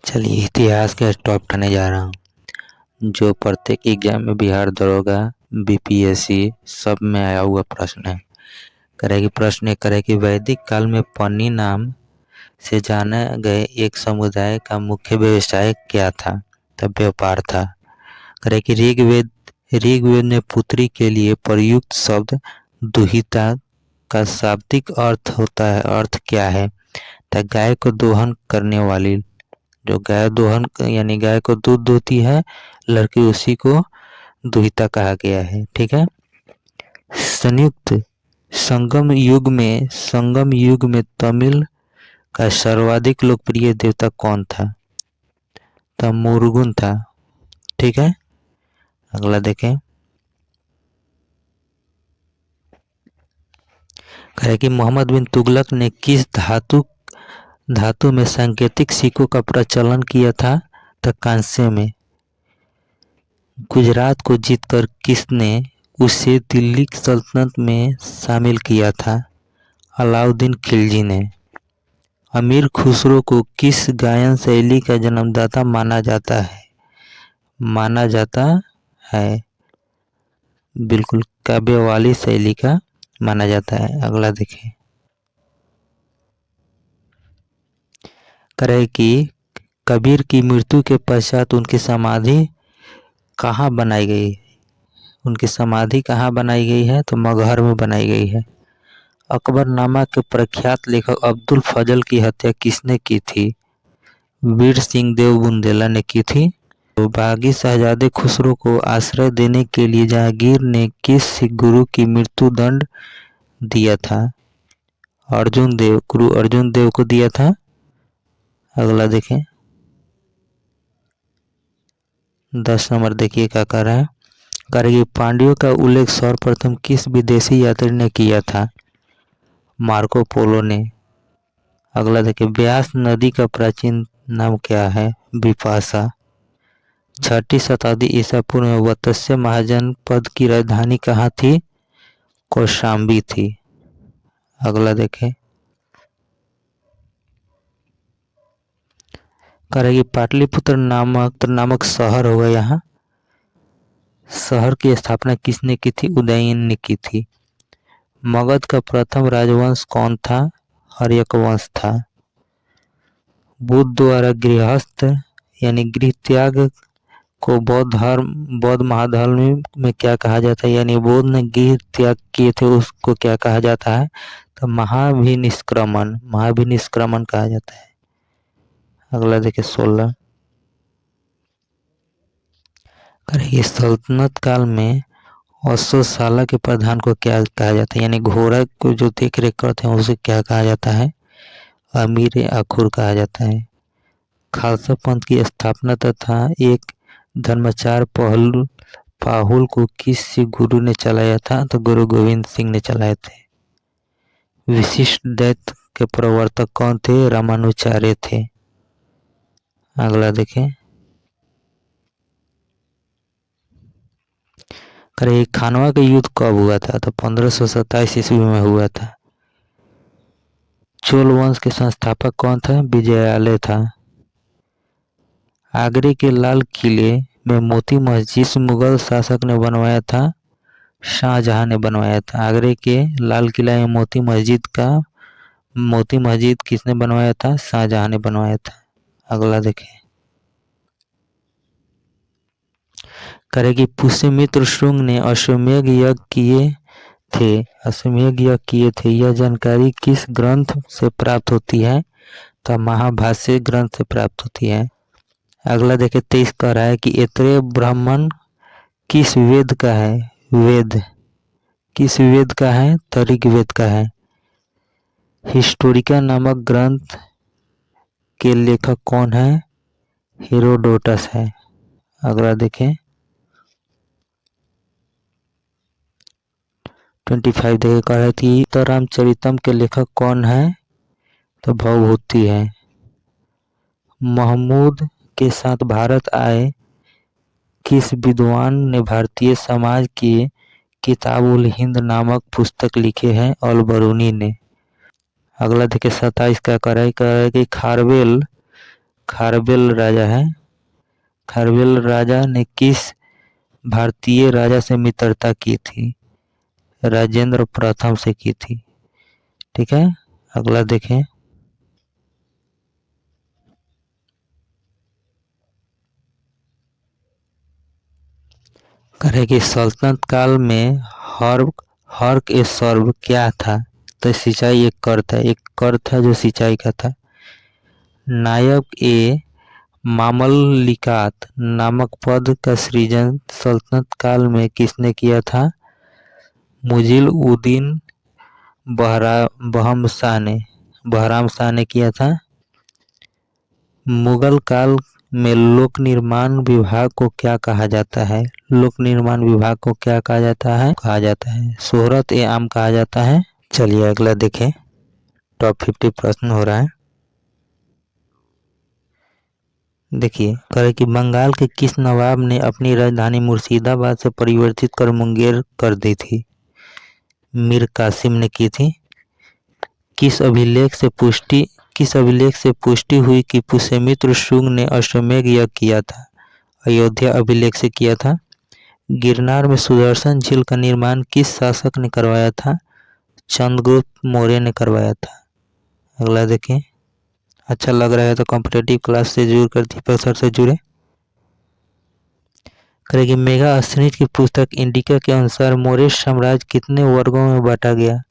चलिए इतिहास का टॉप करने जा रहा हूँ, जो प्रत्येक एग्जाम में बिहार दरोगा, बीपीएससी सब में आया हुआ प्रश्न है। करेगी प्रश्न करे कि वैदिक काल में पन्नी नाम से जाने गए एक समुदाय का मुख्य व्यवसाय क्या था? तब व्यापार था। करे कि ऋग्वेद में पुत्री के लिए प्रयुक्त शब्द दुहिता का शाब्दिक अर्थ होता है, अर्थ क्या है? तो गाय को दोहन करने वाली, जो गाय दोहन यानी गाय को दूध दोती है लड़की, उसी को दुहिता कहा गया है। ठीक है। संयुक्त संगम युग में तमिल का सर्वाधिक लोकप्रिय देवता कौन था? तो मुरुगन था। ठीक है। अगला देखें। कहे कि मोहम्मद बिन तुगलक ने किस धातु में सांकेतिक सिक्कों का प्रचलन किया था? तो कांस्य में। गुजरात को जीतकर किसने उसे दिल्ली की सल्तनत में शामिल किया था? अलाउद्दीन खिलजी ने। अमीर खुसरो को किस गायन शैली का जन्मदाता माना जाता है? बिल्कुल काव्यवाली शैली का माना जाता है। अगला देखें। करे कि कबीर की मृत्यु के पश्चात उनकी समाधि कहाँ बनाई गई? उनकी समाधि कहाँ बनाई गई है? तो मगहर में बनाई गई है। अकबरनामा के प्रख्यात लेखक अब्दुल फजल की हत्या किसने की थी? वीर सिंह देव बुंदेला ने की थी। तो बागी शहजादे खुसरो को आश्रय देने के लिए जहांगीर ने किस सिख गुरु की मृत्यु दंड दिया था? गुरु अर्जुन देव को दिया था। अगला देखें। 10 नंबर देखिए क्या कर रहा है। करेगी पांड्यों का उल्लेख सर्वप्रथम किस विदेशी यात्री ने किया था? मार्को पोलो ने। अगला देखिए। ब्यास नदी का प्राचीन नाम क्या है? बिपाशा। 6ठी शताब्दी ईसा पूर्व में वत्स्य महाजनपद की राजधानी कहाँ थी? कौशाम्बी थी। अगला देखें। करेगी पाटलिपुत्र नामक शहर होगा, यहाँ शहर की स्थापना किसने की थी? उदयन ने की थी। मगध का प्रथम राजवंश कौन था? हर्यक वंश था। बुद्ध द्वारा गृहस्थ यानी गृह त्याग को बौद्ध महाधर्म में क्या कहा जाता है? यानी बुद्ध ने गृह त्याग किए थे, उसको क्या कहा जाता है? तो महाभिनिष्क्रमण कहा जाता है। अगला देखिए 16। करेगी सल्तनत काल में अश्वशाला के प्रधान को क्या कहा जाता है? यानी घोड़ा को जो देख रेख करते हैं उसे क्या कहा जाता है? अमीर अखुर कहा जाता है। खालसा पंथ की स्थापना तथा एक धर्माचार पाहुल को किस सिख गुरु ने चलाया था? तो गुरु गोविंद सिंह ने चलाए थे। विशिष्ट द्वैत के प्रवर्तक कौन थे? रामानुचार्य थे। अगला देखें। करे खानवा का युद्ध कब हुआ था? तो 1527 ईस्वी में हुआ था। चोल वंश के संस्थापक कौन था? विजयालय था। आगरे के लाल किले में मोती मस्जिद मुगल शासक ने बनवाया था? शाहजहां ने बनवाया था। आगरे के लाल किला में मोती मस्जिद किसने बनवाया था? शाहजहां ने बनवाया था। अगला देखें। करेगी पुष्यमित्र शुंग ने अश्वमेध यज्ञ किए थे, यह जानकारी किस ग्रंथ से प्राप्त होती है? तो महाभाष्य ग्रंथ से प्राप्त होती है। अगला देखें। 23 कह रहा है कि ऐतरेय ब्राह्मण किस वेद का है? किस वेद का है? तो ऋग्वेद का है। हिस्टोरिका नामक ग्रंथ के लेखक कौन है? हेरोडोटस है। अगला देखें। 25 देखे कह रहा है कि रामचरितम के लेखक कौन है? तो भवभूति है। महमूद के साथ भारत आए किस विद्वान ने भारतीय समाज की किताब उल हिंद नामक पुस्तक लिखे हैं? अल-बरूनी ने। अगला देखिए 27 का कह रहा है कि खारवेल खारवेल राजा है। खारवेल राजा ने किस भारतीय राजा से मित्रता की थी? राजेंद्र प्रथम से की थी। ठीक है, अगला देखें। कहे कि सल्तनत काल में हर्क ए सर्व क्या था? तो सिंचाई एक कर था, एक कर था जो सिंचाई का था। नायब ए मामलिकात नामक पद का सृजन सल्तनत काल में किसने किया था? मुजिल उद्दीन बहराम शाह ने किया था। मुगल काल में लोक निर्माण विभाग को क्या कहा जाता है? लोक निर्माण विभाग को क्या कहा जाता है? शोहरत ए आम कहा जाता है। चलिए अगला देखें। टॉप 50 प्रश्न हो रहा है। देखिए, कहे कि बंगाल के किस नवाब ने अपनी राजधानी मुर्शिदाबाद से परिवर्तित कर मुंगेर कर दी थी? मीर कासिम ने की थी। किस अभिलेख से पुष्टि हुई कि पुष्यमित्र शुंग ने अश्वमेध यज्ञ किया था? अयोध्या अभिलेख से किया था। गिरनार में सुदर्शन झील का निर्माण किस शासक ने करवाया था? चंद्रगुप्त मौर्य ने करवाया था। अगला देखें। अच्छा लग रहा है तो कॉम्पिटिटिव क्लास से जरूर कर प्रोफेसर से जुड़े। करेगी मेघा अश्वनीज की पुस्तक इंडिका के अनुसार मौर्य साम्राज्य कितने वर्गों में बांटा गया?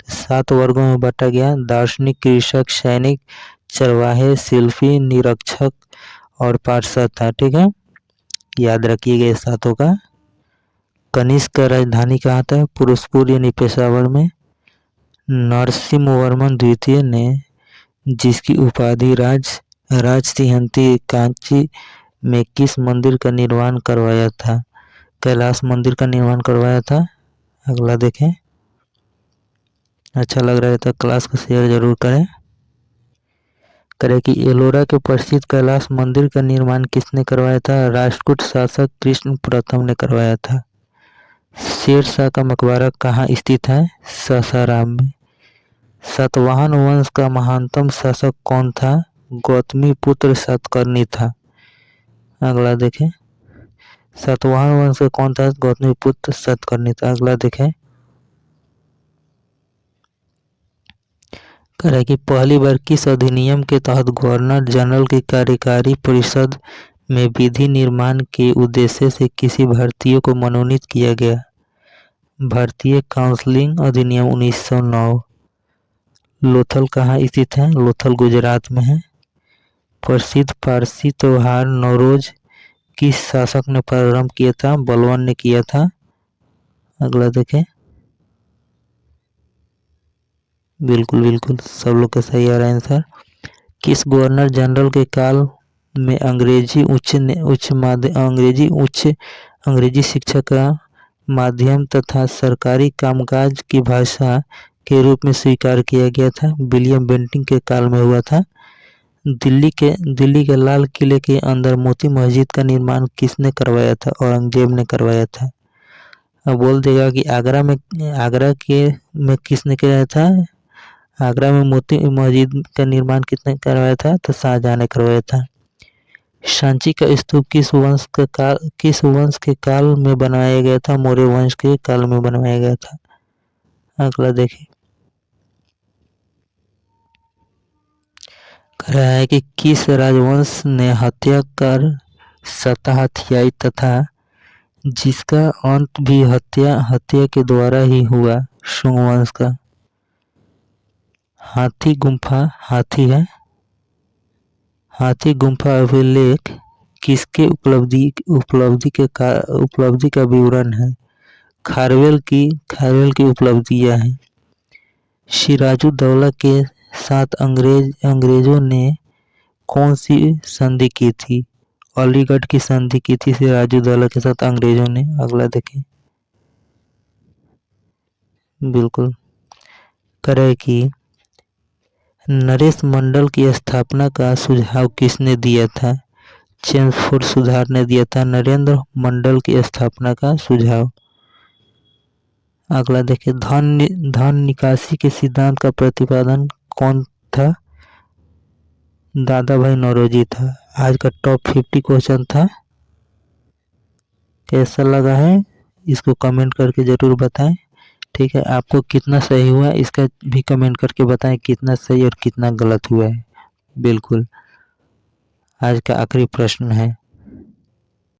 7 वर्गों में बांटा गया। दार्शनिक, कृषक, सैनिक, चरवाहे, शिल्पी, निरीक्षक और पार्षद था। ठीक है, याद रखिएगा 7 का। कनिष्क का राजधानी कहाँ था? पुरुषपुर यानी पेशावर में। नरसिम्हवर्मन द्वितीय ने जिसकी उपाधि राजसिंहंती कांची में किस मंदिर का निर्माण करवाया था? कैलाश मंदिर का निर्माण करवाया था। अगला देखें। अच्छा लग रहा है तो क्लास को शेयर जरूर करें कि एलोरा के प्रसिद्ध कैलाश मंदिर का निर्माण किसने करवाया था? राष्ट्रकूट शासक कृष्ण प्रथम ने करवाया था। शेर शाह का मकबरा कहाँ स्थित है? सासाराम में। सातवाहन वंश का महानतम शासक कौन था? गौतमी पुत्र सातकर्णी था। अगला देखें। सातवाहन वंश का कौन था? गौतमी पुत्र सातकर्णी था। अगला देखें। कह रहा है कि पहली बार किस अधिनियम के तहत गवर्नर जनरल की कार्यकारी परिषद में विधि निर्माण के उद्देश्य से किसी भारतीय को मनोनीत किया गया? भारतीय काउंसिलिंग अधिनियम 1909। लोथल कहाँ स्थित है? लोथल गुजरात में है। प्रसिद्ध पारसी त्योहार नवरोज किस शासक ने प्रारंभ किया था? बलवान ने किया था। अगला देखें। बिल्कुल सब लोग का सही आ रहा है आंसर। किस गवर्नर जनरल के काल में अंग्रेजी शिक्षा का माध्यम तथा सरकारी कामकाज की भाषा के रूप में स्वीकार किया गया था? विलियम बेंटिंक के काल में हुआ था। दिल्ली के लाल किले के अंदर मोती मस्जिद का निर्माण किसने करवाया था? औरंगजेब ने करवाया था। अब बोल देगा कि आगरा में किसने कराया था? आगरा में मोती मस्जिद का निर्माण किसने करवाया था? तो शाहजहां ने करवाया था। सांची का स्तूप किस वंश के काल में बनाया गया था? मौर्य वंश के काल में बनवाया गया था। अगला देखिए। कह रहा है कि किस राजवंश ने हत्या कर सत्ता हथियाई तथा जिसका अंत भी हत्या के द्वारा ही हुआ? शुंग वंश का। हाथी गुम्फा अभिलेख किसके उपलब्धि का विवरण है? खारवेल की उपलब्धियां हैं। सिराजुद्दौला के साथ अंग्रेजों ने कौन सी संधि की थी? अलीगढ़ की संधि की थी सिराजुद्दौला के साथ अंग्रेजों ने। अगला देखें। बिल्कुल करे कि नरेश मंडल की स्थापना का सुझाव किसने दिया था? चेम्सफोर्ड सुधार ने दिया था नरेंद्र मंडल की स्थापना का सुझाव। अगला देखिए। धन निकासी के सिद्धांत का प्रतिपादन कौन था? दादा भाई नौरोजी था। आज का टॉप 50 क्वेश्चन था। कैसा लगा है इसको कमेंट करके ज़रूर बताएं। ठीक है, आपको कितना सही हुआ इसका भी कमेंट करके बताएं, कितना सही और कितना गलत हुआ है। बिल्कुल। आज का आखिरी प्रश्न है,